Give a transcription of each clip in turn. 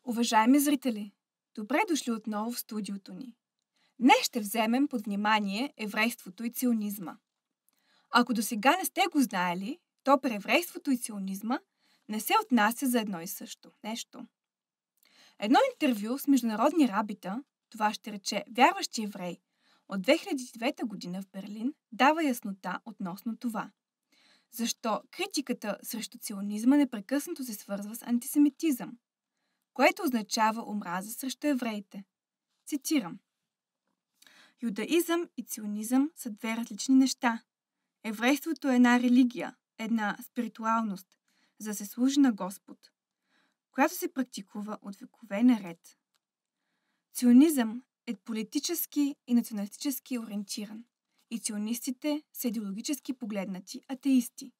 Уважаеми зрители, добре дошли отново в студиото ни. Днес ще вземем под внимание еврейството и ционизма. Ако досега не сте го знаели, то при еврейството и ционизма не се отнася за едно и също нещо. Едно интервю с международни рабита, това ще рече вярващи еврей, от 2009 година в Берлин, дава яснота относно това. Защо критиката срещу ционизма непрекъснато се свързва с антисемитизъм, което означава омраза срещу евреите. Цитирам. Юдаизъм и ционизъм са две различни неща. Еврейството е една религия, една спиритуалност, за да се служи на Господ, която се практикува от векове наред. Ционизъм е политически и националистически ориентиран и ционистите са идеологически погледнати атеисти.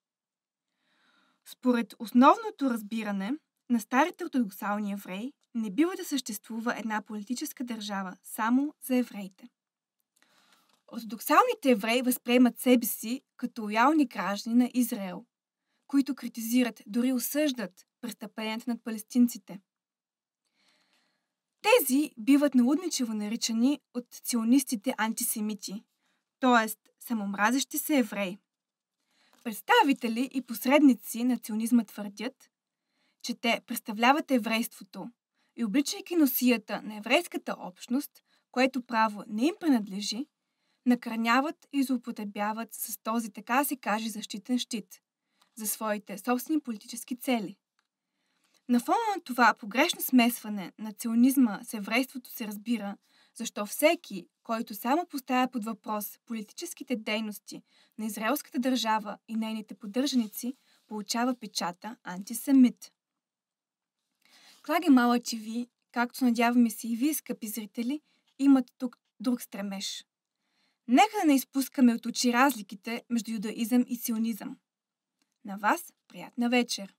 Според основното разбиране на старите ортодоксални евреи не бива да съществува една политическа държава само за евреите. Ортодоксалните евреи възприемат себе си като лоялни граждани на Израел, които критизират, дори осъждат престъпленията над палестинците. Тези биват налудничево наричани от ционистите антисемити, т.е. самомразещи се евреи. Представители и посредници на ционизма твърдят, че те представляват еврейството и обличайки носията на еврейската общност, което право не им принадлежи, накърняват и злоупотребяват с този, така се каже, защитен щит за своите собствени политически цели. На фона на това погрешно смесване на ционизма с еврейството се разбира, защо всеки, който само поставя под въпрос политическите дейности на израелската държава и нейните поддържаници, получава печата антисемит. Клаге Мала ТВ, както надяваме се и вие, скъпи зрители, имат тук друг стремеж. Нека да не изпускаме от очи разликите между юдаизъм и ционизъм. На вас приятна вечер!